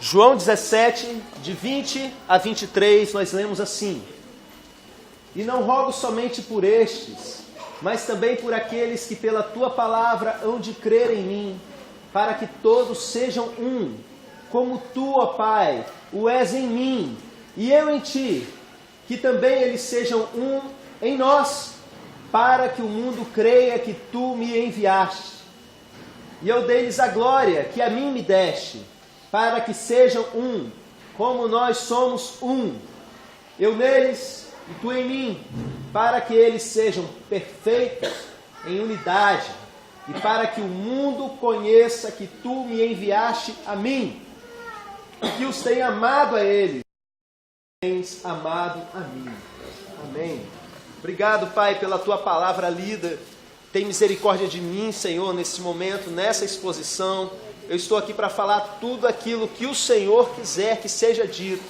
João 17, de 20 a 23, nós lemos assim: E não rogo somente por estes, mas também por aqueles que pela tua palavra hão de crer em mim, para que todos sejam um, como tu, ó Pai, o és em mim, e eu em ti, que também eles sejam um em nós, para que o mundo creia que tu me enviaste. E eu dei-lhes a glória que a mim me deste, para que sejam um, como nós somos um. Eu neles e tu em mim, para que eles sejam perfeitos em unidade, e para que o mundo conheça que tu me enviaste a mim, e que os tenha amado a eles, tens amado a mim. Amém. Obrigado, Pai, pela tua palavra lida. Tem misericórdia de mim, Senhor, nesse momento, nessa exposição. Eu estou aqui para falar tudo aquilo que o Senhor quiser que seja dito.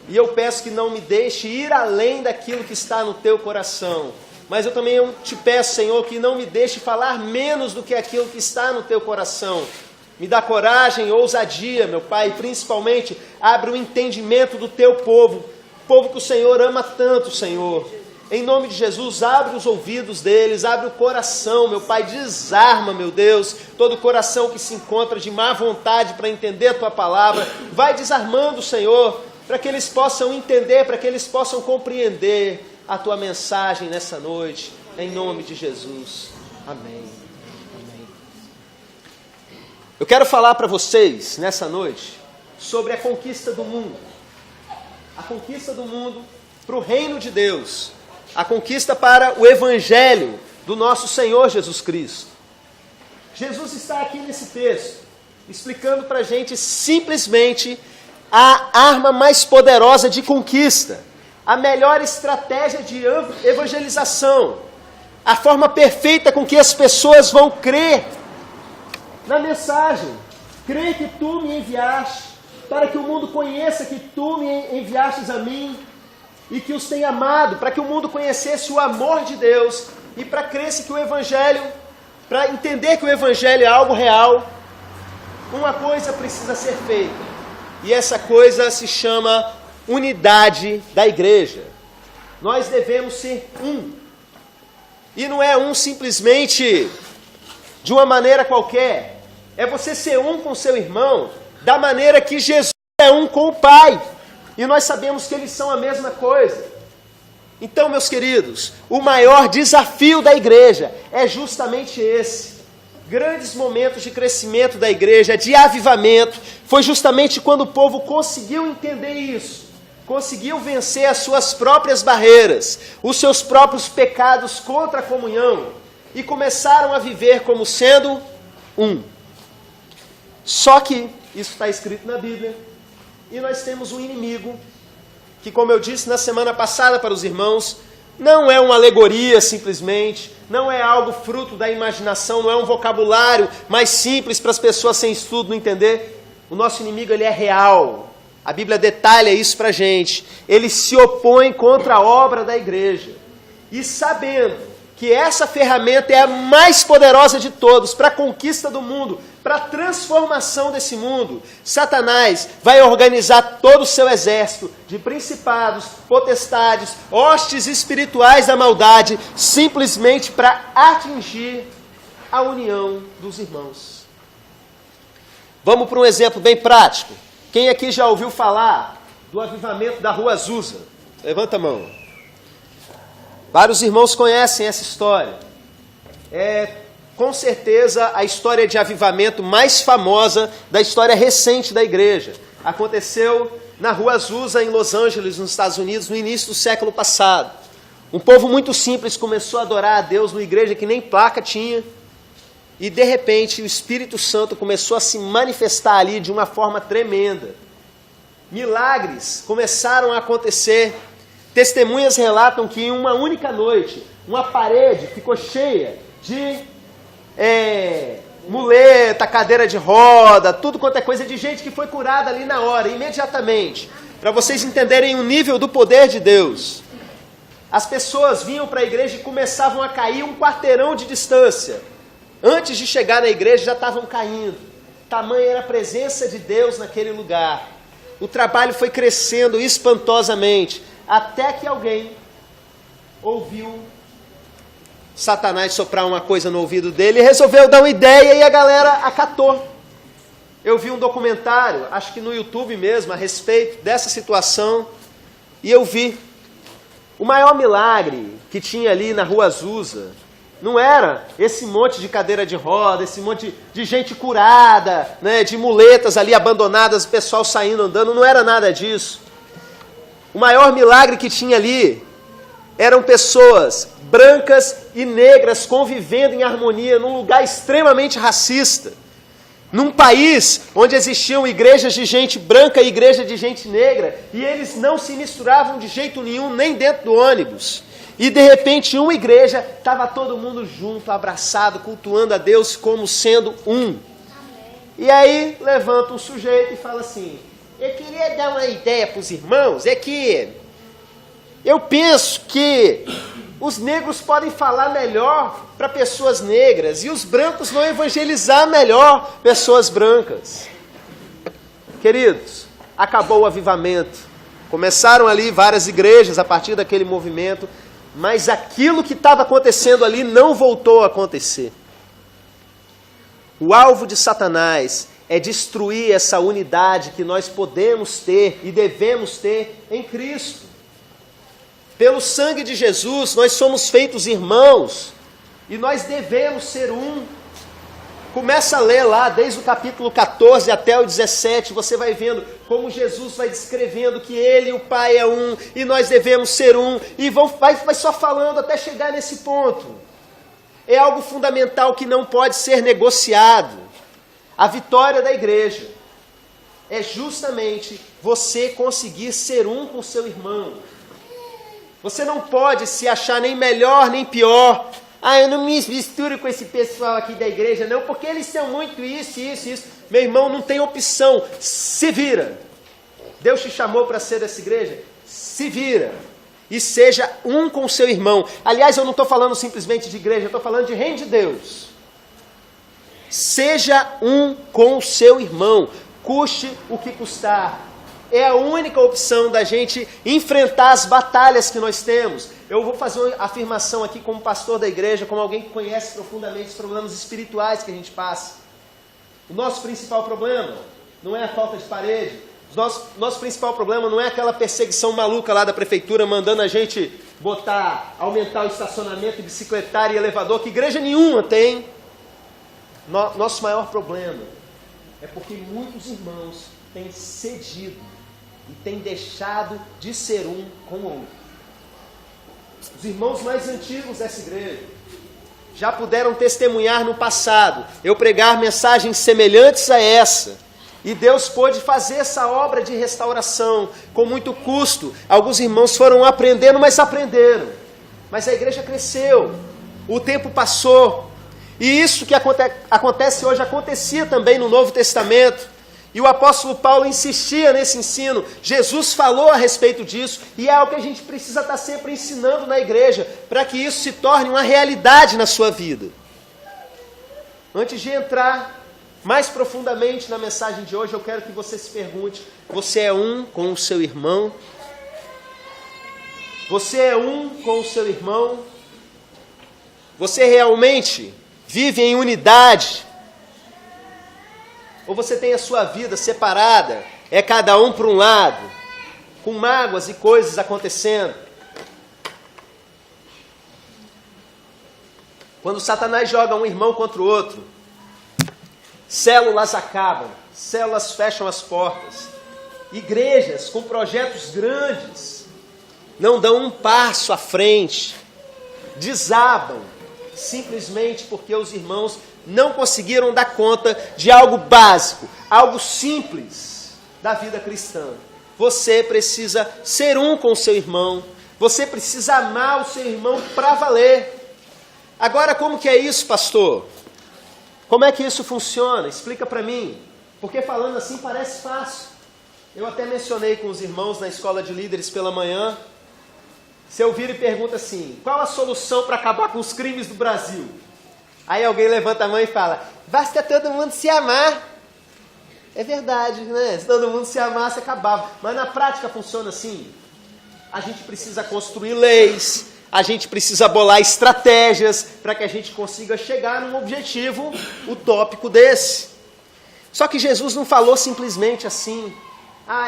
E eu peço que não me deixe ir além daquilo que está no teu coração. Mas eu também te peço, Senhor, que não me deixe falar menos do que aquilo que está no teu coração. Me dá coragem, ousadia, meu Pai, e principalmente abre o entendimento do teu povo. Povo que o Senhor ama tanto, Senhor. Em nome de Jesus, abre os ouvidos deles, abre o coração, meu Pai, desarma, meu Deus, todo coração que se encontra de má vontade para entender a Tua palavra, vai desarmando, Senhor, para que eles possam entender, para que eles possam compreender a Tua mensagem nessa noite, em nome de Jesus. Amém. Amém. Eu quero falar para vocês, nessa noite, sobre a conquista do mundo. A conquista do mundo para o reino de Deus. A conquista para o Evangelho do nosso Senhor Jesus Cristo. Jesus está aqui nesse texto, explicando para a gente simplesmente a arma mais poderosa de conquista, a melhor estratégia de evangelização, a forma perfeita com que as pessoas vão crer na mensagem. Crer que tu me enviaste, para que o mundo conheça que tu me enviastes a mim, e que os tenha amado, para que o mundo conhecesse o amor de Deus, e para crescer que o Evangelho, para entender que o Evangelho é algo real, uma coisa precisa ser feita, e essa coisa se chama unidade da igreja. Nós devemos ser um, e não é um simplesmente de uma maneira qualquer, é você ser um com seu irmão, da maneira que Jesus é um com o Pai. E nós sabemos que eles são a mesma coisa. Então, meus queridos, o maior desafio da igreja é justamente esse. Grandes momentos de crescimento da igreja, de avivamento, foi justamente quando o povo conseguiu entender isso. Conseguiu vencer as suas próprias barreiras, os seus próprios pecados contra a comunhão, e começaram a viver como sendo um. Só que, isso está escrito na Bíblia, e nós temos um inimigo, que, como eu disse na semana passada para os irmãos, não é uma alegoria simplesmente, não é algo fruto da imaginação, não é um vocabulário mais simples para as pessoas sem estudo não entender. O nosso inimigo, ele é real. A Bíblia detalha isso para a gente. Ele se opõe contra a obra da igreja. E sabendo que essa ferramenta é a mais poderosa de todos para a conquista do mundo, para a transformação desse mundo, Satanás vai organizar todo o seu exército de principados, potestades, hostes espirituais da maldade, simplesmente para atingir a união dos irmãos. Vamos para um exemplo bem prático. Quem aqui já ouviu falar do avivamento da Rua Azusa? Levanta a mão. Vários irmãos conhecem essa história. É, com certeza, a história de avivamento mais famosa da história recente da igreja. Aconteceu na Rua Azusa, em Los Angeles, nos Estados Unidos, no início do século passado. Um povo muito simples começou a adorar a Deus numa igreja que nem placa tinha. E, de repente, o Espírito Santo começou a se manifestar ali de uma forma tremenda. Milagres começaram a acontecer. Testemunhas relatam que em uma única noite, uma parede ficou cheia de muleta, cadeira de roda, tudo quanto é coisa de gente que foi curada ali na hora, imediatamente. Para vocês entenderem o nível do poder de Deus. As pessoas vinham para a igreja e começavam a cair um quarteirão de distância. Antes de chegar na igreja já estavam caindo. tamanha era a presença de Deus naquele lugar. O trabalho foi crescendo espantosamente, até que alguém ouviu Satanás soprar uma coisa no ouvido dele e resolveu dar uma ideia e a galera acatou. Eu vi um documentário, acho que no YouTube mesmo, a respeito dessa situação, e eu vi o maior milagre que tinha ali na Rua Azusa. Não era esse monte de cadeira de roda, esse monte de gente curada, né, de muletas ali abandonadas, o pessoal saindo andando, não era nada disso. O maior milagre que tinha ali eram pessoas brancas e negras convivendo em harmonia num lugar extremamente racista. Num país onde existiam igrejas de gente branca e igreja de gente negra, e eles não se misturavam de jeito nenhum, nem dentro do ônibus. E de repente, uma igreja, estava todo mundo junto, abraçado, cultuando a Deus como sendo um. E aí, levanta um sujeito e fala assim, eu queria dar uma ideia para os irmãos, é que eu penso que os negros podem falar melhor para pessoas negras e os brancos vão evangelizar melhor pessoas brancas. Queridos, acabou o avivamento. Começaram ali várias igrejas a partir daquele movimento, mas aquilo que estava acontecendo ali não voltou a acontecer. O alvo de Satanás é destruir essa unidade que nós podemos ter e devemos ter em Cristo. Pelo sangue de Jesus, nós somos feitos irmãos e nós devemos ser um. Começa a ler lá, desde o capítulo 14 até o 17, você vai vendo como Jesus vai descrevendo que Ele e o Pai é um, e nós devemos ser um, e vai só falando até chegar nesse ponto. É algo fundamental que não pode ser negociado. A vitória da igreja é justamente você conseguir ser um com seu irmão. Você não pode se achar nem melhor nem pior. Ah, eu não me misturo com esse pessoal aqui da igreja, não, porque eles são muito isso. Meu irmão, não tem opção. Se vira. Deus te chamou para ser dessa igreja? Se vira. E seja um com o seu irmão. Aliás, eu não estou falando simplesmente de igreja, eu estou falando de reino de Deus. Seja um com o seu irmão. Custe o que custar. É a única opção da gente enfrentar as batalhas que nós temos. Eu vou fazer uma afirmação aqui como pastor da igreja, como alguém que conhece profundamente os problemas espirituais que a gente passa. O nosso principal problema não é a falta de parede. Nosso principal problema não é aquela perseguição maluca lá da prefeitura mandando a gente aumentar o estacionamento, bicicletário e elevador, que igreja nenhuma tem. Nosso maior problema é porque muitos irmãos têm cedido e têm deixado de ser um com o outro. Os irmãos mais antigos dessa igreja já puderam testemunhar no passado, eu pregar mensagens semelhantes a essa, e Deus pôde fazer essa obra de restauração com muito custo. Alguns irmãos foram aprendendo, mas aprenderam. Mas a igreja cresceu, o tempo passou, e isso que acontece hoje acontecia também no Novo Testamento. E o apóstolo Paulo insistia nesse ensino. Jesus falou a respeito disso. E é algo que a gente precisa estar sempre ensinando na igreja, para que isso se torne uma realidade na sua vida. Antes de entrar mais profundamente na mensagem de hoje, eu quero que você se pergunte: você é um com o seu irmão? Você é um com o seu irmão? Você realmente vive em unidade? Ou você tem a sua vida separada, é cada um para um lado, com mágoas e coisas acontecendo? Quando Satanás joga um irmão contra o outro, células acabam, células fecham as portas. Igrejas com projetos grandes não dão um passo à frente, desabam, simplesmente porque os irmãos não conseguiram dar conta de algo básico, algo simples da vida cristã. Você precisa ser um com o seu irmão, você precisa amar o seu irmão para valer. Agora, como que é isso, pastor? Como é que isso funciona? Explica para mim, porque falando assim parece fácil. Eu até mencionei com os irmãos na escola de líderes pela manhã. Se eu vir e pergunta assim, qual a solução para acabar com os crimes do Brasil? Aí alguém levanta a mão e fala, basta todo mundo se amar. É verdade, né? Se todo mundo se amasse, acabava. Mas na prática funciona assim. A gente precisa construir leis, a gente precisa bolar estratégias para que a gente consiga chegar num objetivo utópico desse. Só que Jesus não falou simplesmente assim.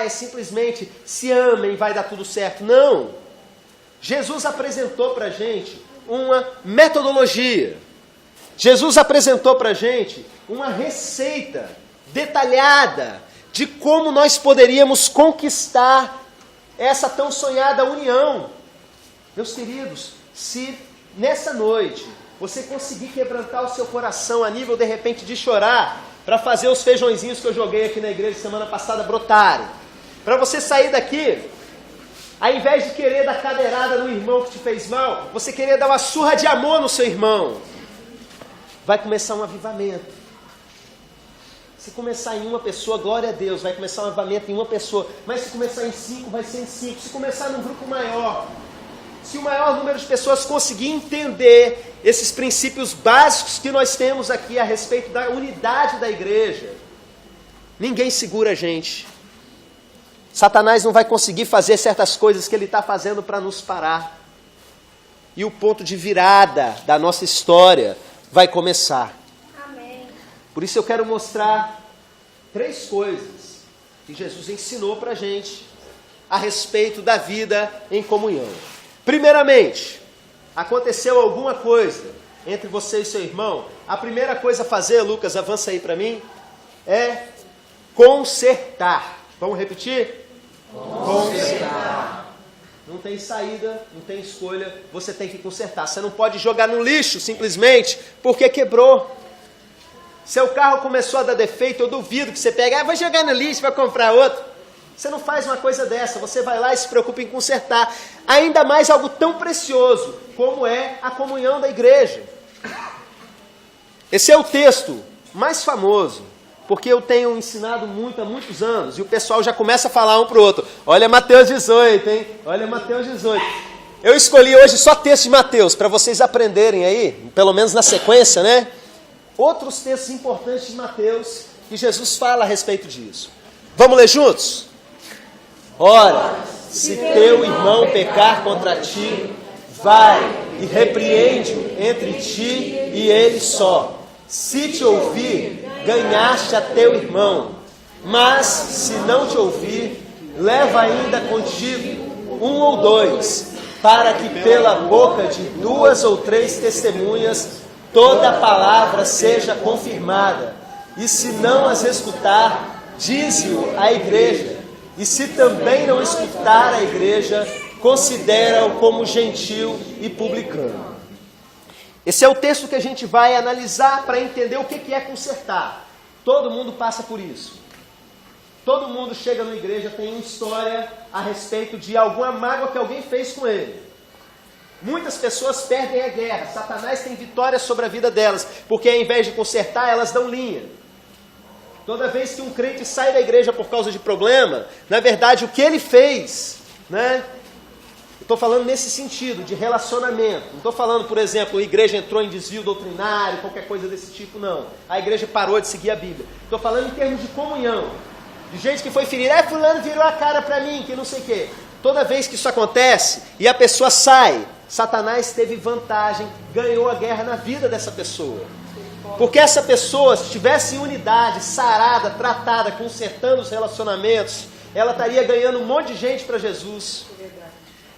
É simplesmente se amem, vai dar tudo certo. Não. Jesus apresentou para a gente uma metodologia. Jesus apresentou para a gente uma receita detalhada de como nós poderíamos conquistar essa tão sonhada união. Meus queridos, se nessa noite você conseguir quebrantar o seu coração a nível de repente de chorar, para fazer os feijõezinhos que eu joguei aqui na igreja semana passada brotarem, para você sair daqui, ao invés de querer dar cadeirada no irmão que te fez mal, você querer dar uma surra de amor no seu irmão, vai começar um avivamento. Se começar em uma pessoa, glória a Deus, vai começar um avivamento em uma pessoa. Mas se começar em 5, vai ser em 5. Se começar num grupo maior, se o maior número de pessoas conseguir entender esses princípios básicos que nós temos aqui a respeito da unidade da igreja, ninguém segura a gente. Satanás não vai conseguir fazer certas coisas que ele está fazendo para nos parar. E o ponto de virada da nossa história vai começar. Amém. Por isso eu quero mostrar 3 coisas que Jesus ensinou para a gente a respeito da vida em comunhão. Primeiramente, aconteceu alguma coisa entre você e seu irmão. A primeira coisa a fazer, Lucas, avança aí para mim, é consertar. Vamos repetir? Consertar. Não tem saída, não tem escolha, você tem que consertar. Você não pode jogar no lixo simplesmente porque quebrou. Seu carro começou a dar defeito, eu duvido que você pegue, vai jogar no lixo, vai comprar outro. Você não faz uma coisa dessa, você vai lá e se preocupa em consertar. Ainda mais algo tão precioso como é a comunhão da igreja. Esse é o texto mais famoso, porque eu tenho ensinado muito há muitos anos, e o pessoal já começa a falar um para o outro. Olha Mateus 18, hein? Olha Mateus 18. Eu escolhi hoje só texto de Mateus, para vocês aprenderem aí, pelo menos na sequência, né? Outros textos importantes de Mateus, que Jesus fala a respeito disso. Vamos ler juntos? Ora, se teu irmão pecar contra ti, vai e repreende-o entre ti e ele só. Se te ouvir, ganhaste a teu irmão. Mas, se não te ouvir, leva ainda contigo 1 ou 2, para que pela boca de 2 ou 3 testemunhas toda a palavra seja confirmada. E se não as escutar, dize-o à igreja. E se também não escutar a igreja, considera-o como gentil e publicano. Esse é o texto que a gente vai analisar para entender o que é consertar. Todo mundo passa por isso. Todo mundo chega na igreja, tem uma história a respeito de alguma mágoa que alguém fez com ele. Muitas pessoas perdem a guerra. Satanás tem vitória sobre a vida delas, porque ao invés de consertar, elas dão linha. Toda vez que um crente sai da igreja por causa de problema, na verdade o que ele fez, né? Estou falando nesse sentido, de relacionamento. Não estou falando, por exemplo, a igreja entrou em desvio doutrinário, qualquer coisa desse tipo, não. A igreja parou de seguir a Bíblia. Estou falando em termos de comunhão. De gente que foi ferida, fulano virou a cara para mim, que não sei o quê. Toda vez que isso acontece e a pessoa sai, Satanás teve vantagem, ganhou a guerra na vida dessa pessoa. Porque essa pessoa, se estivesse em unidade, sarada, tratada, consertando os relacionamentos, ela estaria ganhando um monte de gente para Jesus.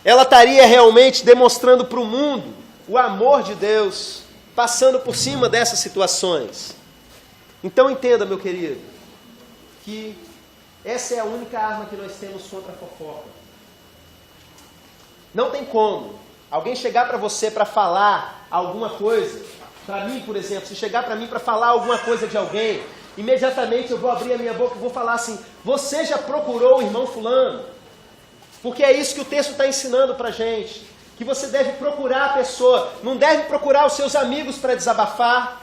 Ela estaria realmente demonstrando para o mundo o amor de Deus, passando por cima dessas situações. Então entenda, meu querido, que essa é a única arma que nós temos contra a fofoca. Não tem como alguém chegar para você para falar alguma coisa. Para mim, por exemplo, se chegar para mim para falar alguma coisa de alguém, imediatamente eu vou abrir a minha boca e vou falar assim: você já procurou o irmão fulano? Porque é isso que o texto está ensinando para a gente. Que você deve procurar a pessoa. Não deve procurar os seus amigos para desabafar.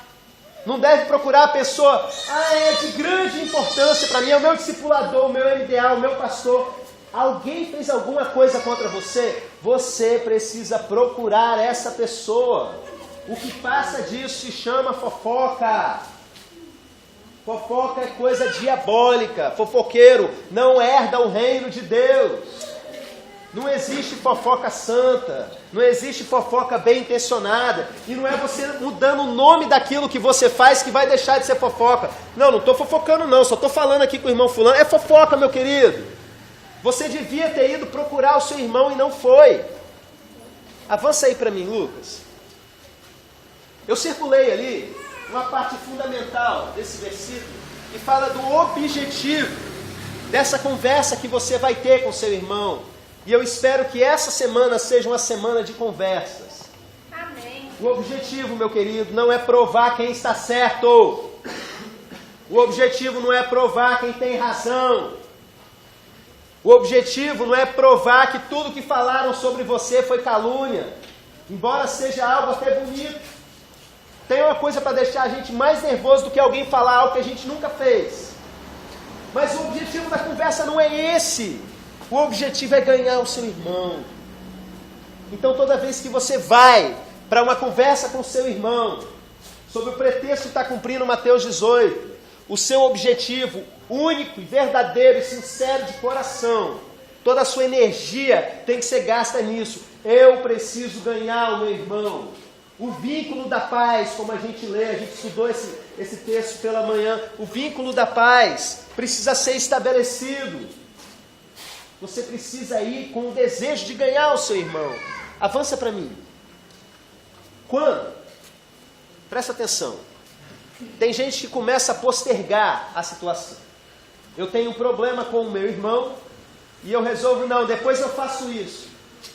Não deve procurar a pessoa. É de grande importância para mim. É o meu discipulador, o meu MDA, o meu pastor. Alguém fez alguma coisa contra você? Você precisa procurar essa pessoa. O que passa disso se chama fofoca. Fofoca é coisa diabólica. Fofoqueiro não herda o reino de Deus. Não existe fofoca santa. Não existe fofoca bem intencionada. E não é você mudando o nome daquilo que você faz que vai deixar de ser fofoca. Não estou fofocando não. Só estou falando aqui com o irmão fulano. É fofoca, meu querido. Você devia ter ido procurar o seu irmão e não foi. Avança aí para mim, Lucas. Eu circulei ali uma parte fundamental desse versículo que fala do objetivo dessa conversa que você vai ter com seu irmão. E eu espero que essa semana seja uma semana de conversas. Amém. O objetivo, meu querido, não é provar quem está certo. O objetivo não é provar quem tem razão. O objetivo não é provar que tudo que falaram sobre você foi calúnia, embora seja algo até bonito. Tem uma coisa para deixar a gente mais nervoso do que alguém falar algo que a gente nunca fez. Mas o objetivo da conversa não é esse. O objetivo é ganhar o seu irmão. Então toda vez que você vai para uma conversa com o seu irmão, sob o pretexto de estar cumprindo Mateus 18, o seu objetivo único e verdadeiro e sincero de coração, toda a sua energia tem que ser gasta nisso. Eu preciso ganhar o meu irmão. O vínculo da paz, como a gente lê, a gente estudou esse texto pela manhã, o vínculo da paz precisa ser estabelecido. Você precisa ir com o desejo de ganhar o seu irmão. Avança para mim. Quando? Presta atenção. Tem gente que começa a postergar a situação. Eu tenho um problema com o meu irmão e eu resolvo, não, depois eu faço isso.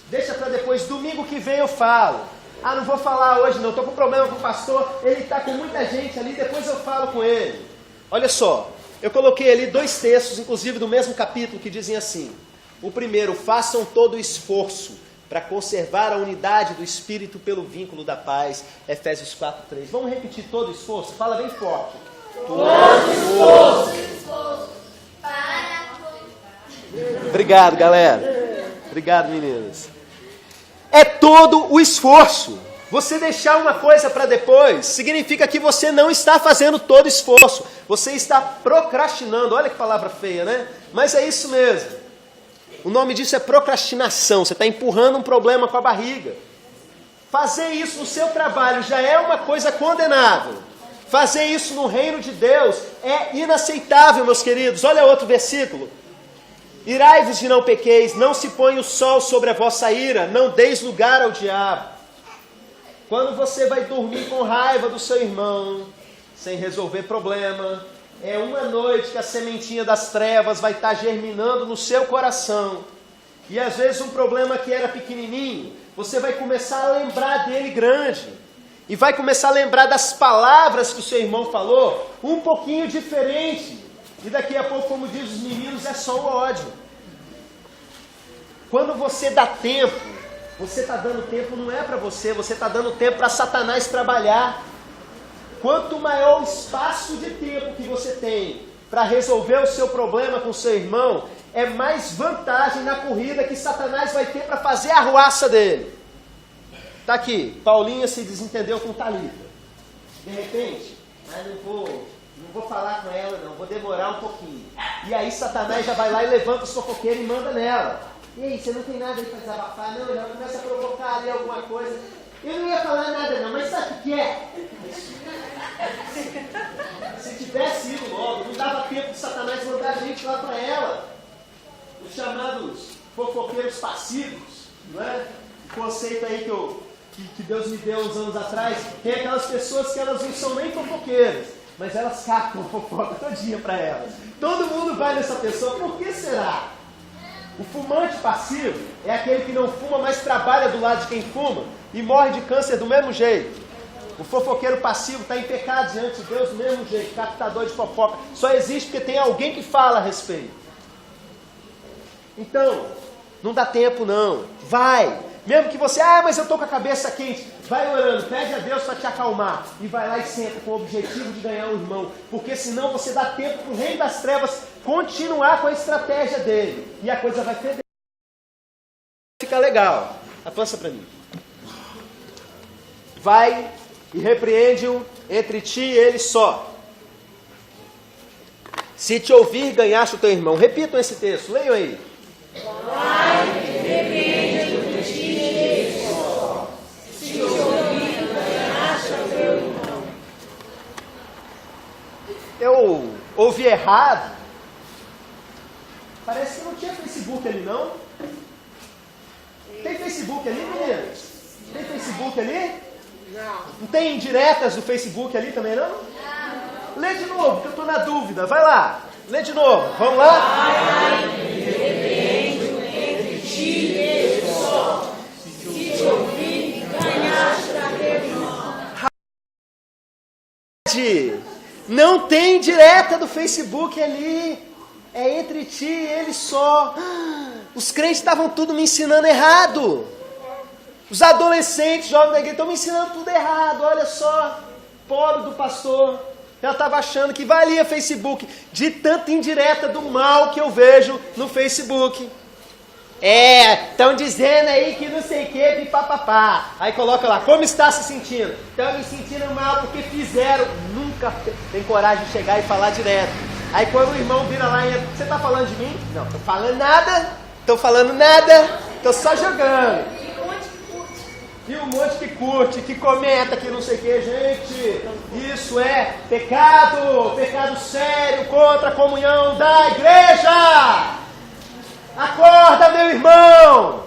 Deixa para depois, domingo que vem eu falo. Ah, não vou falar hoje não, estou com problema com o pastor, ele está com muita gente ali, depois eu falo com ele. Olha só, eu coloquei ali 2 textos, inclusive do mesmo capítulo, que dizem assim. O primeiro, façam todo o esforço para conservar a unidade do Espírito pelo vínculo da paz. Efésios 4:3. Vamos repetir todo o esforço? Fala bem forte. Todo esforço. Obrigado, galera. Obrigado, meninas. É todo o esforço. Você deixar uma coisa para depois significa que você não está fazendo todo o esforço. Você está procrastinando. Olha que palavra feia, né? Mas é isso mesmo. O nome disso é procrastinação. Você está empurrando um problema com a barriga. Fazer isso no seu trabalho já é uma coisa condenável. Fazer isso no reino de Deus é inaceitável, meus queridos. Olha outro versículo. Irai-vos e não pequeis, não se põe o sol sobre a vossa ira, não deis lugar ao diabo. Quando você vai dormir com raiva do seu irmão, sem resolver problema, é uma noite que a sementinha das trevas vai estar germinando no seu coração. E às vezes um problema que era pequenininho, você vai começar a lembrar dele grande. E vai começar a lembrar das palavras que o seu irmão falou, um pouquinho diferente. E daqui a pouco, como diz os meninos, é só o ódio. Quando você dá tempo, você está dando tempo não é para você está dando tempo para Satanás trabalhar. Quanto maior o espaço de tempo que você tem para resolver o seu problema com o seu irmão, é mais vantagem na corrida que Satanás vai ter para fazer a arruaça dele. Está aqui, Paulinha se desentendeu com Thalita. De repente, não vou falar com ela não, vou demorar um pouquinho. E aí Satanás já vai lá e levanta o fofoqueiro e manda nela. E aí, você não tem nada aí para desabafar? Não, já começa a provocar ali alguma coisa. Eu não ia falar nada não, mas sabe o que é? Se tivesse ido logo, não dava tempo de Satanás mandar a gente lá para ela. Os chamados fofoqueiros passivos, não é? O conceito aí que Deus me deu uns anos atrás, tem aquelas pessoas que elas não são nem fofoqueiras, mas elas captam fofoca todinha para elas. Todo mundo vai nessa pessoa, por que será? O fumante passivo é aquele que não fuma, mas trabalha do lado de quem fuma e morre de câncer do mesmo jeito. O fofoqueiro passivo está em pecado diante de Deus do mesmo jeito, captador de fofoca. Só existe porque tem alguém que fala a respeito. Então, não dá tempo não. Vai. Mesmo que você, mas eu estou com a cabeça quente. Vai orando, pede a Deus para te acalmar. E vai lá e senta com o objetivo de ganhar um irmão. Porque senão você dá tempo para o reino das trevas continuar com a estratégia dele. E a coisa vai feder. Fica legal. Avança para mim. Vai e repreende-o entre ti e ele só. Se te ouvir, ganhaste o teu irmão. Repitam esse texto, leiam aí. Eu ouvi errado. Parece que não tinha Facebook ali, não? Tem Facebook ali, meninas? Tem Facebook ali? Não tem indiretas do Facebook ali também, não? Lê de novo, que eu estou na dúvida. Vai lá, lê de novo. Vamos lá? Não tem direta do Facebook ali. É entre ti e ele só. Os crentes estavam tudo me ensinando errado. Os adolescentes, jovens da igreja, estão me ensinando tudo errado. Olha só, pobre do pastor. Ela estava achando que valia Facebook. De tanta indireta do mal que eu vejo no Facebook. Estão dizendo aí que não sei o que, pipapapá. Aí coloca lá, como está se sentindo? Estão me sentindo mal porque fizeram. Nunca tem coragem de chegar e falar direto. Aí quando o irmão vira lá e você está falando de mim? Não, estou falando nada. Estou falando nada. Estou só jogando. E um monte que curte, que comenta, que não sei o que, gente. Isso é pecado. Pecado sério contra a comunhão da igreja. Acorda, meu irmão!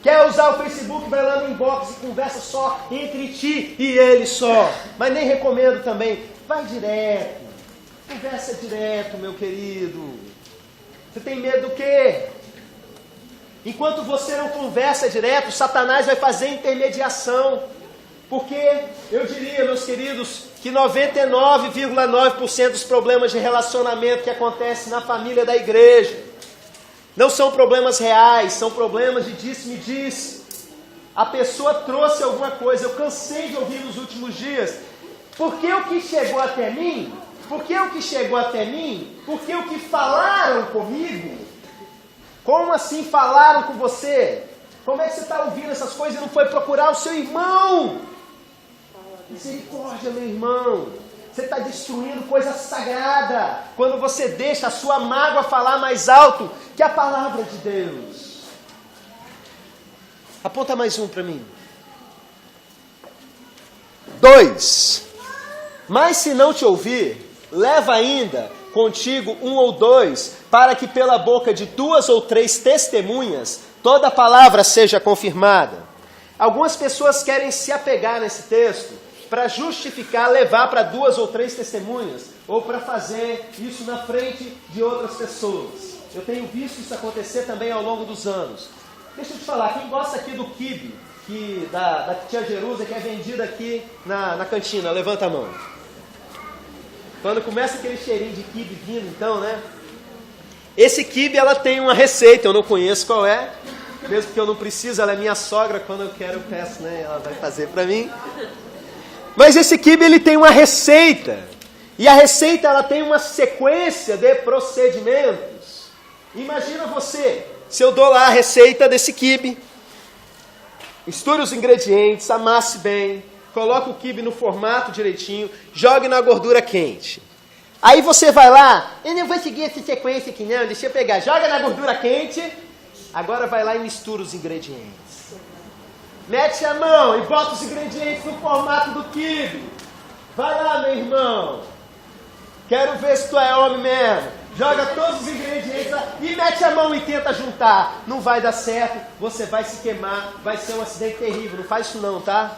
Quer usar o Facebook, vai lá no inbox e conversa só entre ti e ele só. Mas nem recomendo também. Vai direto. Conversa direto, meu querido. Você tem medo do quê? Enquanto você não conversa direto, Satanás vai fazer intermediação. Porque eu diria, meus queridos, que 99,9% dos problemas de relacionamento que acontecem na família da igreja não são problemas reais, são problemas de disse-me-disse. A pessoa trouxe alguma coisa, eu cansei de ouvir nos últimos dias. Porque o que chegou até mim? Porque o que chegou até mim? Porque o que falaram comigo? Como assim falaram com você? Como é que você está ouvindo essas coisas e não foi procurar o seu irmão? Misericórdia, meu irmão. Você está destruindo coisa sagrada quando você deixa a sua mágoa falar mais alto que a palavra de Deus. Aponta mais um para mim. 2. Mas se não te ouvir, leva ainda contigo 1 ou 2, para que pela boca de 2 ou 3 testemunhas toda a palavra seja confirmada. Algumas pessoas querem se apegar nesse texto para justificar, levar para 2 ou 3 testemunhas, ou para fazer isso na frente de outras pessoas. Eu tenho visto isso acontecer também ao longo dos anos. Deixa eu te falar, quem gosta aqui do quibe, da tia Jerusa, que é vendida aqui na cantina, levanta a mão. Quando começa aquele cheirinho de quibe vindo, então, né? Esse quibe, ela tem uma receita, eu não conheço qual é, mesmo que eu não preciso, ela é minha sogra, quando eu quero eu peço, né? Ela vai fazer para mim. Mas esse quibe, ele tem uma receita. E a receita, ela tem uma sequência de procedimentos. Imagina você, se eu dou lá a receita desse quibe, misture os ingredientes, amasse bem, coloque o quibe no formato direitinho, jogue na gordura quente. Aí você vai lá, eu não vou seguir essa sequência aqui não, deixa eu pegar, joga na gordura quente, agora vai lá e mistura os ingredientes. Mete a mão e bota os ingredientes no formato do quibe. Vai lá, meu irmão. Quero ver se tu é homem mesmo. Joga todos os ingredientes lá e mete a mão e tenta juntar. Não vai dar certo, você vai se queimar, vai ser um acidente terrível. Não faz isso não, tá?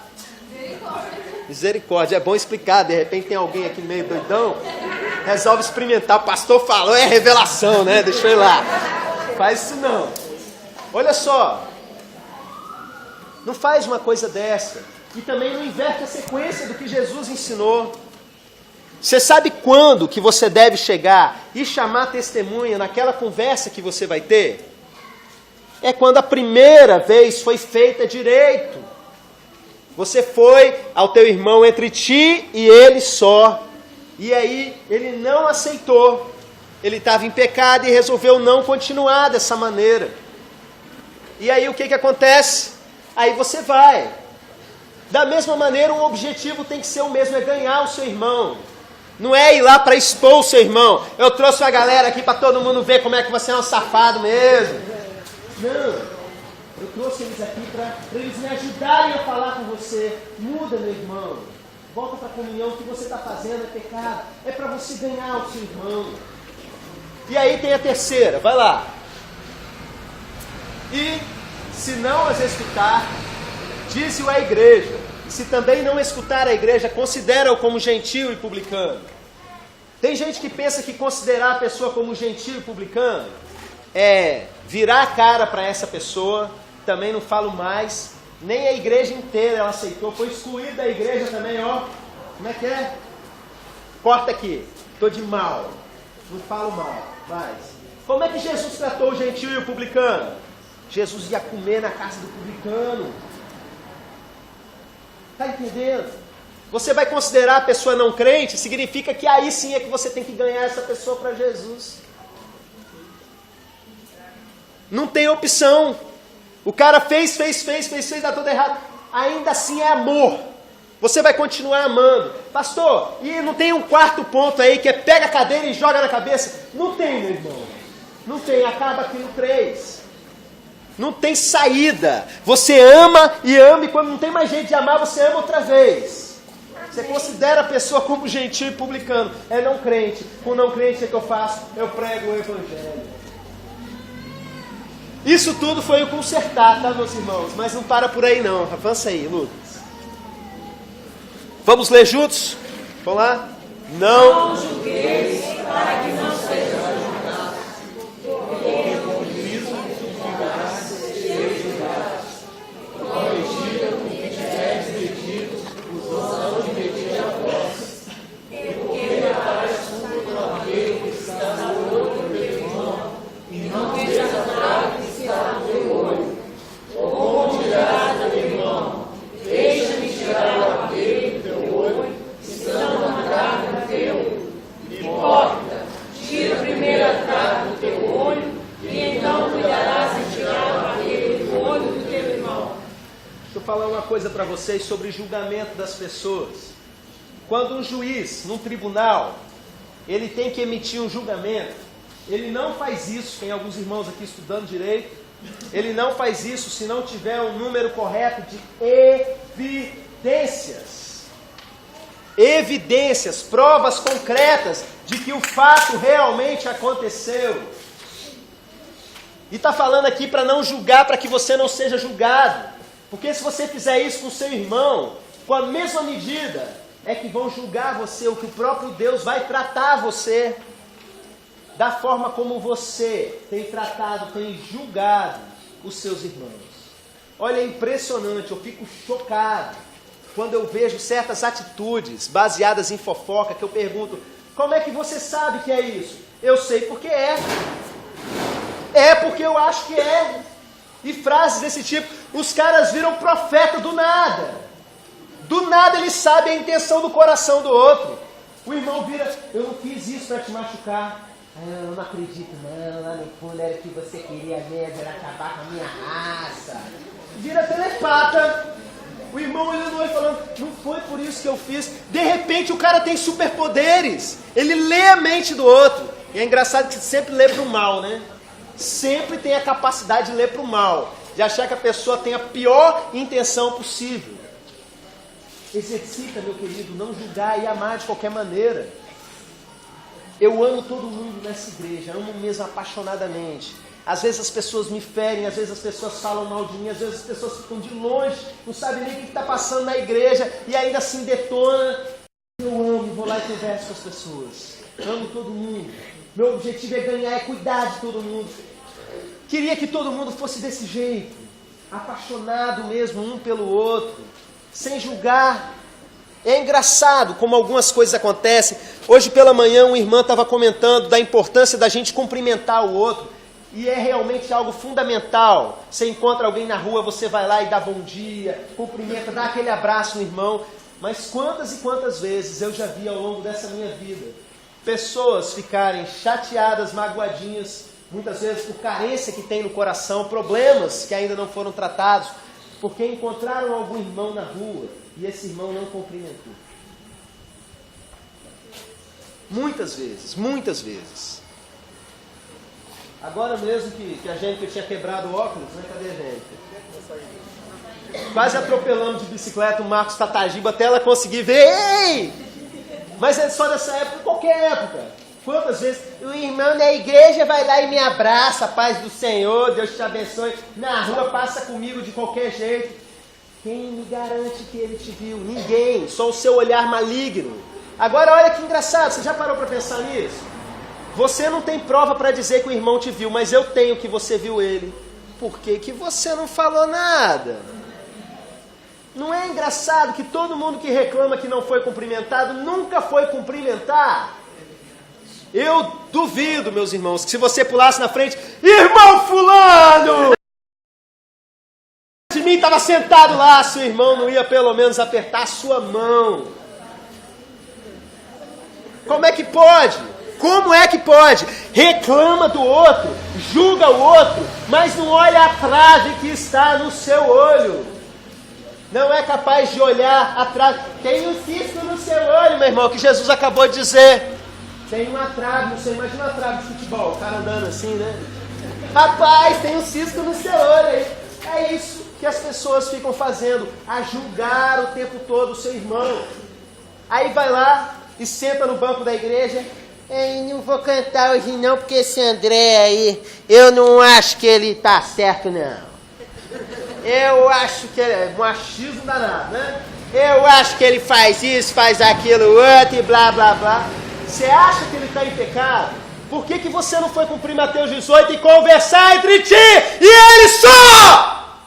Misericórdia. É bom explicar, de repente tem alguém aqui meio doidão, resolve experimentar. O pastor falou, é revelação, né? Deixa eu ir lá. Faz isso não. Olha só. Não faz uma coisa dessa. E também não inverte a sequência do que Jesus ensinou. Você sabe quando que você deve chegar e chamar testemunha naquela conversa que você vai ter? É quando a primeira vez foi feita direito. Você foi ao teu irmão entre ti e ele só. E aí ele não aceitou. Ele estava em pecado e resolveu não continuar dessa maneira. E aí o que acontece? Aí você vai. Da mesma maneira, o objetivo tem que ser o mesmo, é ganhar o seu irmão. Não é ir lá para expor o seu irmão. Eu trouxe uma galera aqui para todo mundo ver como é que você é um safado mesmo. Não, eu trouxe eles aqui para eles me ajudarem a falar com você. Muda, meu irmão. Volta para a comunhão. O que você está fazendo é pecado. É para você ganhar o seu irmão. E aí tem a terceira, vai lá. E se não as escutar, dize-o à igreja. Se também não escutar a igreja, considera-o como gentio e publicano. Tem gente que pensa que considerar a pessoa como gentio e publicano é virar a cara para essa pessoa. Também não falo mais. Nem a igreja inteira ela aceitou. Foi excluída da igreja também, ó. Como é que é? Corta aqui. Estou de mal. Não falo mal. Mas como é que Jesus tratou o gentio e o publicano? Jesus ia comer na casa do publicano. Está entendendo? Você vai considerar a pessoa não crente, significa que aí sim é que você tem que ganhar essa pessoa para Jesus. Não tem opção. O cara fez, dá tudo errado. Ainda assim é amor. Você vai continuar amando. Pastor, e não tem um quarto ponto aí que é pega a cadeira e joga na cabeça? Não tem, meu irmão. Não tem, acaba aqui no 3. Não tem saída. Você ama, e quando não tem mais jeito de amar, você ama outra vez. Você considera a pessoa como gentil e publicano. É não crente. Com não crente, o que eu faço? Eu prego o evangelho. Isso tudo foi o consertar, tá, meus irmãos? Mas não para por aí não. Avança aí, Lucas. Vamos ler juntos? Vamos lá? Não julgueis para que não seja falar uma coisa para vocês sobre julgamento das pessoas. Quando um juiz, num tribunal, ele tem que emitir um julgamento, ele não faz isso, tem alguns irmãos aqui estudando direito, ele não faz isso se não tiver um número correto de evidências. Evidências, provas concretas de que o fato realmente aconteceu. E está falando aqui para não julgar, para que você não seja julgado. Porque se você fizer isso com seu irmão, com a mesma medida, é que vão julgar você, o que o próprio Deus vai tratar você, da forma como você tem tratado, tem julgado os seus irmãos. Olha, é impressionante, eu fico chocado quando eu vejo certas atitudes baseadas em fofoca, que eu pergunto, como é que você sabe que é isso? Eu sei porque é. É porque eu acho que é. E frases desse tipo, os caras viram profeta do nada. Do nada eles sabem a intenção do coração do outro. O irmão vira, eu não fiz isso para te machucar. Eu não acredito não, lá no fundo era o que você queria mesmo, era acabar com a minha raça. Vira telepata. O irmão olhando e falando, não foi por isso que eu fiz. De repente o cara tem superpoderes. Ele lê a mente do outro. E é engraçado que sempre lê para o mal, né? Sempre tem a capacidade de ler para o mal, de achar que a pessoa tem a pior intenção possível. Exercita, meu querido, não julgar e amar de qualquer maneira. Eu amo todo mundo nessa igreja, amo mesmo apaixonadamente. Às vezes as pessoas me ferem, às vezes as pessoas falam mal de mim, às vezes as pessoas ficam de longe, não sabem nem o que está passando na igreja e ainda assim detona. Eu amo, vou lá e converso com as pessoas. Amo todo mundo. Meu objetivo é ganhar, é cuidar de todo mundo. Queria que todo mundo fosse desse jeito, apaixonado mesmo um pelo outro, sem julgar. É engraçado como algumas coisas acontecem. Hoje pela manhã uma irmã estava comentando da importância da gente cumprimentar o outro. E é realmente algo fundamental. Você encontra alguém na rua, você vai lá e dá bom dia, cumprimenta, dá aquele abraço no irmão. Mas quantas e quantas vezes eu já vi ao longo dessa minha vida pessoas ficarem chateadas, magoadinhas, muitas vezes por carência que tem no coração, problemas que ainda não foram tratados, porque encontraram algum irmão na rua e esse irmão não cumprimentou. Muitas vezes, muitas vezes. Agora mesmo que a gente tinha quebrado o óculos, né? Cadê a gente? Quase atropelamos de bicicleta o Marcos Tatagiba até ela conseguir ver. Ei! Mas é só dessa época, qualquer época. Quantas vezes o irmão da igreja vai lá e me abraça, paz do Senhor, Deus te abençoe. Na rua passa comigo de qualquer jeito. Quem me garante que ele te viu? Ninguém, só o seu olhar maligno. Agora olha que engraçado, você já parou para pensar nisso? Você não tem prova para dizer que o irmão te viu, mas eu tenho que você viu ele. Por que que você não falou nada? Não é engraçado que todo mundo que reclama que não foi cumprimentado nunca foi cumprimentar? Eu duvido, meus irmãos, que se você pulasse na frente, irmão fulano! De mim estava sentado lá, seu irmão não ia pelo menos apertar a sua mão. Como é que pode? Como é que pode? Reclama do outro, julga o outro, mas não olha a trave que está no seu olho. Não é capaz de olhar atrás. Tem um cisco no seu olho, meu irmão, que Jesus acabou de dizer. Tem uma trave, você imagina uma trave de futebol, o cara andando assim, né? Rapaz, tem um cisco no seu olho aí. É isso que as pessoas ficam fazendo, a julgar o tempo todo o seu irmão. Aí vai lá e senta no banco da igreja. Não vou cantar hoje não, porque esse André aí, eu não acho que ele tá certo não. Eu acho que é machismo danado, né? Eu acho que ele faz isso, faz aquilo, outro e blá, blá, blá. Você acha que ele está em pecado? Por que que você não foi cumprir Mateus 18 e conversar entre ti e ele só?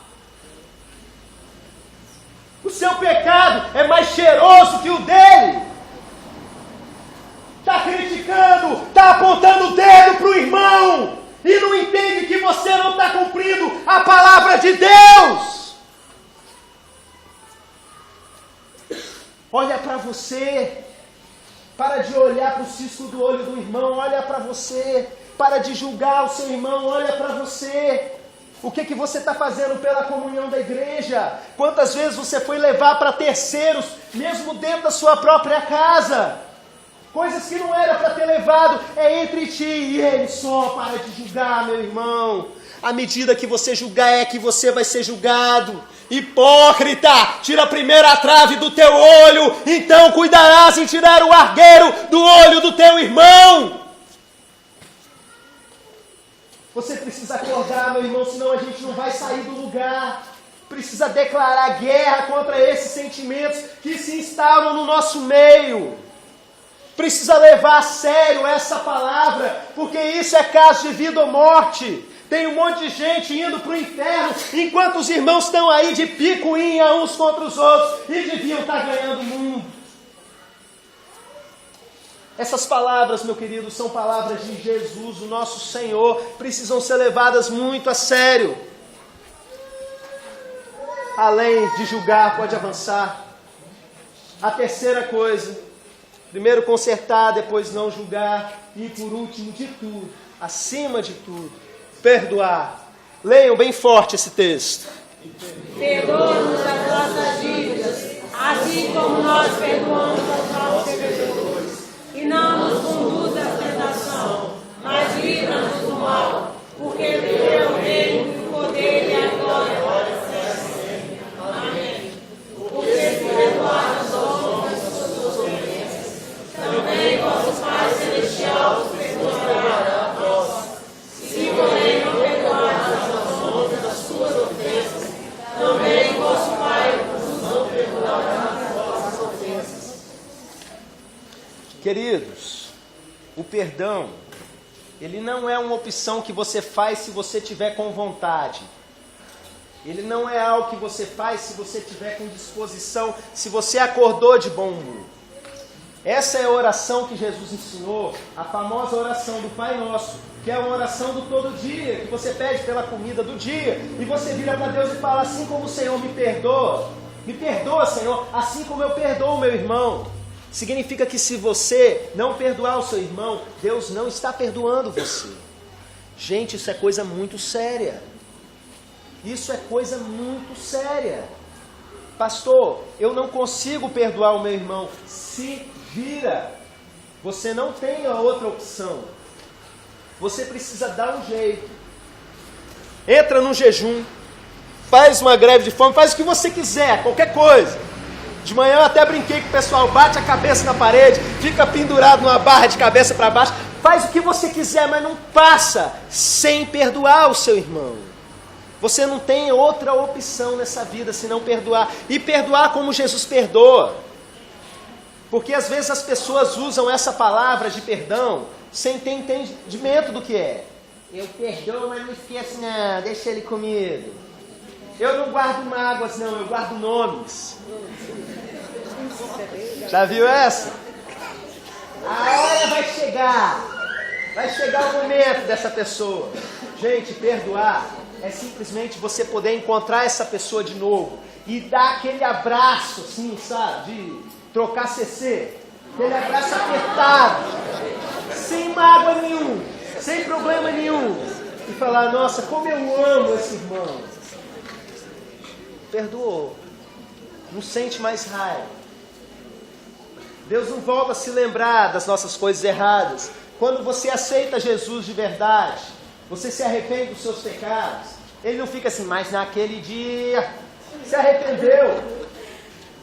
O seu pecado é mais cheiroso que o dele. Está criticando, está apontando o dedo para o irmão. E não entende que você não está cumprindo a palavra de Deus. Olha para você. Para de olhar para o cisco do olho do irmão. Olha para você. Para de julgar o seu irmão. Olha para você. O que você está fazendo pela comunhão da igreja? Quantas vezes você foi levar para terceiros, mesmo dentro da sua própria casa? Coisas que não era para ter levado, é entre ti e ele só. Para de julgar, meu irmão. À medida que você julgar é que você vai ser julgado. Hipócrita, tira a primeira trave do teu olho, então cuidarás em tirar o argueiro do olho do teu irmão. Você precisa acordar, meu irmão, senão a gente não vai sair do lugar. Precisa declarar guerra contra esses sentimentos que se instalam no nosso meio. Precisa levar a sério essa palavra, porque isso é caso de vida ou morte. Tem um monte de gente indo para o inferno, enquanto os irmãos estão aí de picuinha uns contra os outros e deviam estar ganhando o mundo. Essas palavras, meu querido, são palavras de Jesus, o nosso Senhor, precisam ser levadas muito a sério. Além de julgar, pode avançar. A terceira coisa. Primeiro consertar, depois não julgar. E por último de tudo, acima de tudo, perdoar. Leiam bem forte esse texto. Perdoa-nos as nossas dívidas, assim como nós perdoamos aos nossos devedores. E não nos conduza à tentação, mas livra-nos do mal. Porque teu é o reino, o poder e a glória para sempre. Amém. Porque se perdoarmos aos homens as suas ofensas, também vosso Pai Celestial os perdoará a vós. Se porém não perdoarmos aos homens as suas ofensas, também vosso Pai vos não perdoará as vossas ofensas. Queridos, o perdão, ele não é uma opção que você faz se você tiver com vontade. Ele não é algo que você faz se você tiver com disposição, se você acordou de bom humor. Essa é a oração que Jesus ensinou, a famosa oração do Pai Nosso, que é uma oração do todo dia, que você pede pela comida do dia, e você vira para Deus e fala, assim como o Senhor me perdoa, Senhor, assim como eu perdoo o meu irmão. Significa que se você não perdoar o seu irmão, Deus não está perdoando você. Gente, isso é coisa muito séria. Isso é coisa muito séria. Pastor, eu não consigo perdoar o meu irmão. Se vira. Você não tem a outra opção. Você precisa dar um jeito. Entra num jejum, faz uma greve de fome, faz o que você quiser, qualquer coisa. De manhã eu até brinquei com o pessoal, bate a cabeça na parede, fica pendurado numa barra de cabeça para baixo, faz o que você quiser, mas não passa sem perdoar o seu irmão. Você não tem outra opção nessa vida senão perdoar. E perdoar como Jesus perdoa. Porque às vezes as pessoas usam essa palavra de perdão sem ter entendimento do que é. Eu perdoo, mas não esqueço não, deixa ele comigo. Eu não guardo mágoas não, eu guardo nomes. Já viu essa? A hora vai chegar o momento dessa pessoa. Gente, perdoar é simplesmente você poder encontrar essa pessoa de novo e dar aquele abraço assim, sabe, de trocar CC, aquele abraço apertado, sem mágoa nenhum, sem problema nenhum, e falar, nossa, como eu amo esse irmão. Perdoou, não sente mais raiva. Deus não volta a se lembrar das nossas coisas erradas. Quando você aceita Jesus de verdade, você se arrepende dos seus pecados, ele não fica assim, mas naquele dia se arrependeu,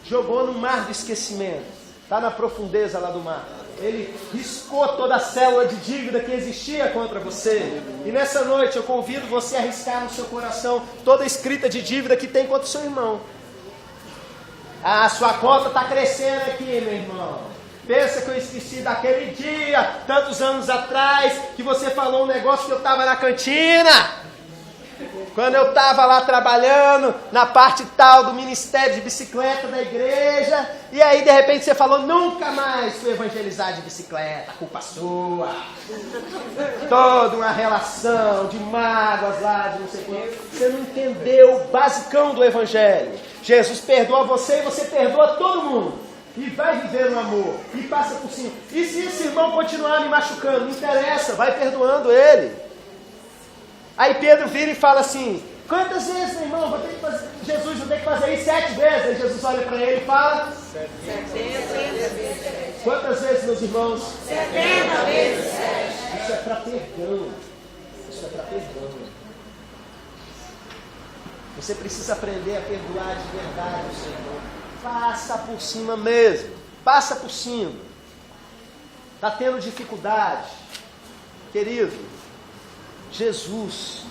jogou no mar do esquecimento, está na profundeza lá do mar. Ele riscou toda a célula de dívida que existia contra você. E nessa noite eu convido você a riscar no seu coração toda a escrita de dívida que tem contra o seu irmão. Ah, sua conta está crescendo aqui, meu irmão. Pensa que eu esqueci daquele dia, tantos anos atrás, que você falou um negócio que eu estava na cantina. Quando eu estava lá trabalhando, na parte tal do ministério de bicicleta da igreja, e aí de repente você falou, nunca mais fui evangelizar de bicicleta, culpa sua. Toda uma relação de mágoas lá, de não sei o quê. Você não entendeu o basicão do evangelho. Jesus perdoa você e você perdoa todo mundo. E vai viver no amor, e passa por cima. E se esse irmão continuar me machucando, não interessa, vai perdoando ele. Aí Pedro vira e fala assim, quantas vezes, meu irmão, vou ter que fazer, Jesus, vou ter que fazer isso 7 vezes. Aí Jesus olha para ele e fala, 70 vezes. Quantas vezes, meus irmãos? 70 vezes 7. Isso é para perdão. Isso é para perdão. Você precisa aprender a perdoar de verdade o seu irmão. Passa por cima mesmo. Passa por cima. Está tendo dificuldade. Querido, Jesus,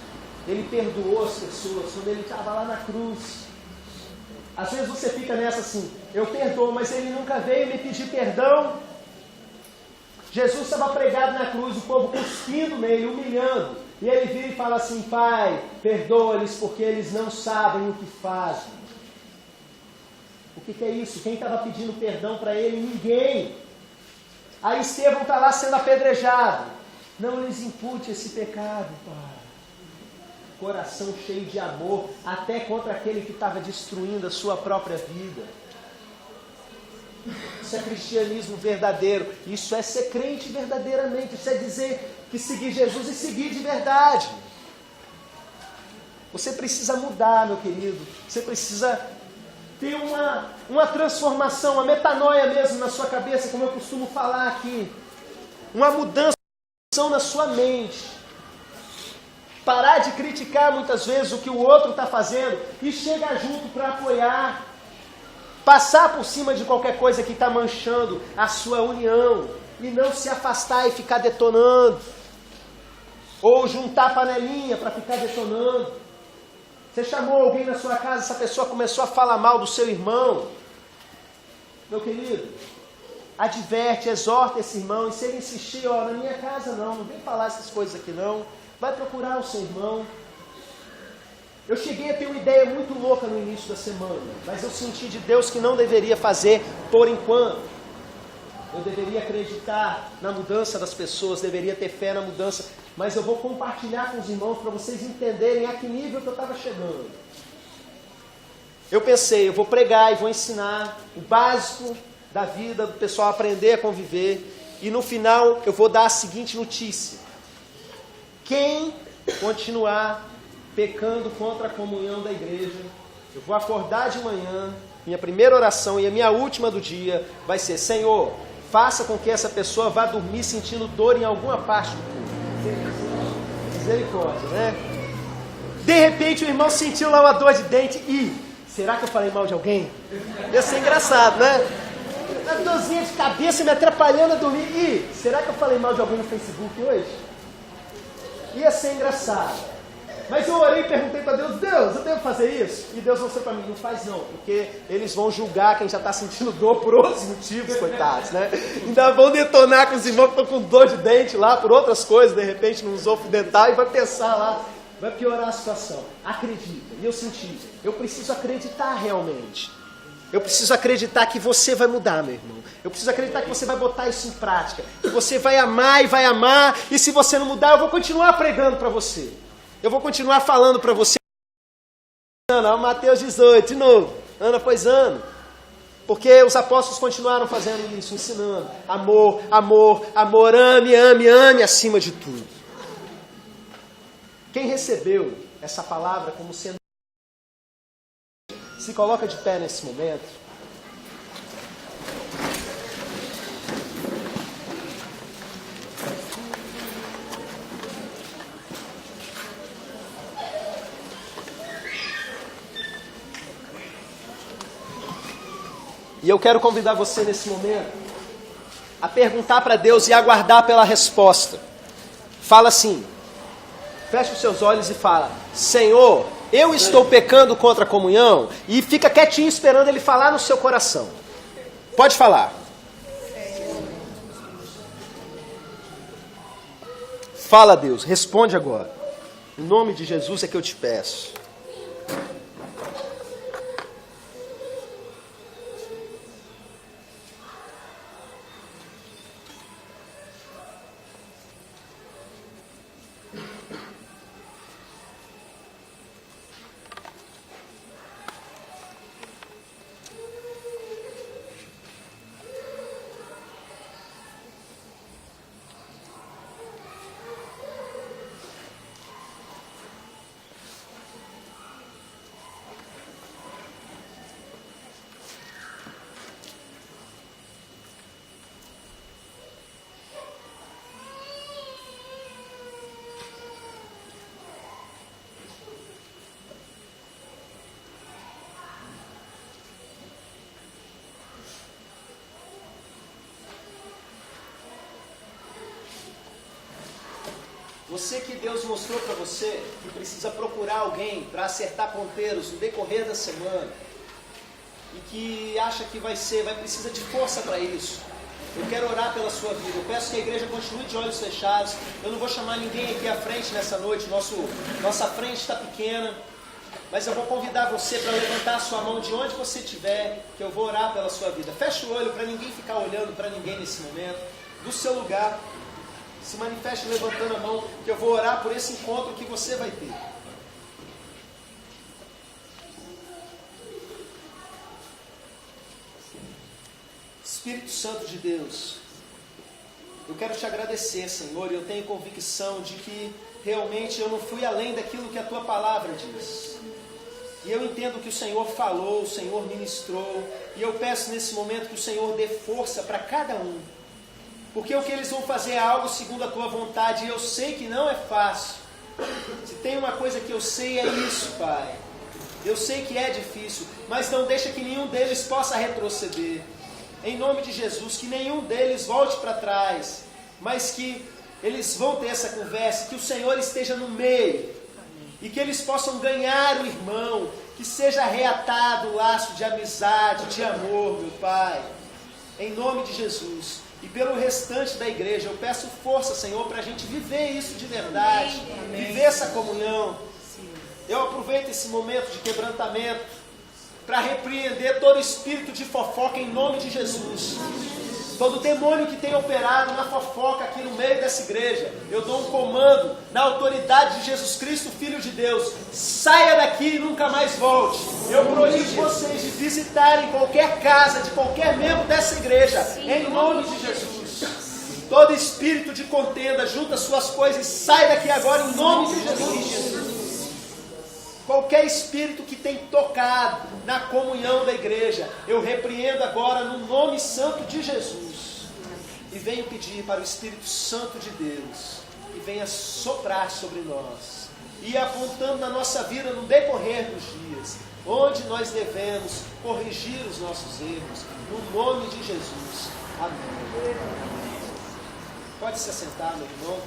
Ele perdoou as pessoas quando Ele estava lá na cruz. Às vezes você fica nessa assim, eu perdoo, mas Ele nunca veio me pedir perdão. Jesus estava pregado na cruz, o povo cuspindo nele, humilhando. E Ele vira e fala assim, Pai, perdoa-lhes porque eles não sabem o que fazem. O que é isso? Quem estava pedindo perdão para Ele? Ninguém. Aí Estevão está lá sendo apedrejado. Não lhes impute esse pecado, Pai. Coração cheio de amor, até contra aquele que estava destruindo a sua própria vida. Isso é cristianismo verdadeiro. Isso é ser crente verdadeiramente. Isso é dizer que seguir Jesus e seguir de verdade. Você precisa mudar, meu querido. Você precisa ter uma transformação, uma metanoia mesmo na sua cabeça, como eu costumo falar aqui. Uma mudança na sua mente. Parar de criticar muitas vezes o que o outro está fazendo e chegar junto para apoiar. Passar por cima de qualquer coisa que está manchando a sua união e não se afastar e ficar detonando. Ou juntar panelinha para ficar detonando. Você chamou alguém na sua casa, essa pessoa começou a falar mal do seu irmão. Meu querido, adverte, exorta esse irmão, e se ele insistir, ó, na minha casa não vem falar essas coisas aqui não, vai procurar o seu irmão. Eu cheguei a ter uma ideia muito louca no início da semana, mas eu senti de Deus que não deveria fazer por enquanto. Eu deveria acreditar na mudança das pessoas, deveria ter fé na mudança, mas eu vou compartilhar com os irmãos para vocês entenderem a que nível que eu estava chegando. Eu pensei, eu vou pregar e vou ensinar o básico da vida, do pessoal aprender a conviver, e no final eu vou dar a seguinte notícia: quem continuar pecando contra a comunhão da igreja, eu vou acordar de manhã, minha primeira oração e a minha última do dia vai ser: Senhor, faça com que essa pessoa vá dormir sentindo dor em alguma parte do corpo. Misericórdia, né? De repente o irmão sentiu lá uma dor de dente e... será que eu falei mal de alguém? Ia ser engraçado, né? Uma dorzinha de cabeça me atrapalhando a dormir. E será que eu falei mal de alguém no Facebook hoje? Ia ser engraçado. Mas eu orei e perguntei para Deus, Deus, eu devo fazer isso? E Deus mostrou para mim, não faz não, porque eles vão julgar quem já está sentindo dor por outros motivos, coitados, né? Ainda vão detonar com os irmãos que estão com dor de dente lá, por outras coisas, de repente, num esofo dental, e vai pensar lá, vai piorar a situação. Acredita, e eu senti, eu preciso acreditar realmente. Eu preciso acreditar que você vai mudar, meu irmão. Eu preciso acreditar que você vai botar isso em prática. Que você vai amar e vai amar. E se você não mudar, eu vou continuar pregando para você. Eu vou continuar falando para você. Ana, Mateus 18, de novo. Ano após ano. Porque os apóstolos continuaram fazendo isso, ensinando. Amor, amor, amor. Ame, ame, ame acima de tudo. Quem recebeu essa palavra como sendo... se coloca de pé nesse momento. E eu quero convidar você nesse momento a perguntar para Deus e aguardar pela resposta. Fala assim, fecha os seus olhos e fala, Senhor, eu estou pecando contra a comunhão, e fica quietinho esperando Ele falar no seu coração. Pode falar. Fala, Deus, responde agora. Em nome de Jesus é que eu te peço. Você que Deus mostrou para você que precisa procurar alguém para acertar ponteiros no decorrer da semana e que acha que vai precisar de força para isso. Eu quero orar pela sua vida. Eu peço que a igreja continue de olhos fechados. Eu não vou chamar ninguém aqui à frente nessa noite. Nossa frente está pequena. Mas eu vou convidar você para levantar a sua mão de onde você estiver, que eu vou orar pela sua vida. Feche o olho para ninguém ficar olhando para ninguém nesse momento. Do seu lugar. Se manifeste levantando a mão, que eu vou orar por esse encontro que você vai ter. Espírito Santo de Deus, eu quero te agradecer, Senhor, e eu tenho convicção de que realmente eu não fui além daquilo que a Tua palavra diz. E eu entendo que o Senhor falou, o Senhor ministrou, e eu peço nesse momento que o Senhor dê força para cada um. Porque o que eles vão fazer é algo segundo a Tua vontade, e eu sei que não é fácil. Se tem uma coisa que eu sei é isso, Pai. Eu sei que é difícil, mas não deixa que nenhum deles possa retroceder. Em nome de Jesus, que nenhum deles volte para trás, mas que eles vão ter essa conversa, que o Senhor esteja no meio, e que eles possam ganhar o irmão, que seja reatado o laço de amizade, de amor, meu Pai. Em nome de Jesus. E pelo restante da igreja, eu peço força, Senhor, para a gente viver isso de verdade. Amém. Viver essa comunhão. Eu aproveito esse momento de quebrantamento para repreender todo espírito de fofoca em nome de Jesus. Todo demônio que tem operado na fofoca aqui no meio dessa igreja, eu dou um comando na autoridade de Jesus Cristo, Filho de Deus. Saia daqui e nunca mais volte. Eu proíbo vocês de visitarem qualquer casa de qualquer membro dessa igreja, em nome de Jesus. Todo espírito de contenda, junta suas coisas e sai daqui agora em nome de Jesus. Qualquer espírito que tem tocado na comunhão da igreja, eu repreendo agora no nome santo de Jesus. E venho pedir para o Espírito Santo de Deus que venha soprar sobre nós e apontando na nossa vida no decorrer dos dias, onde nós devemos corrigir os nossos erros, no nome de Jesus. Amém. Pode se assentar, meu irmão.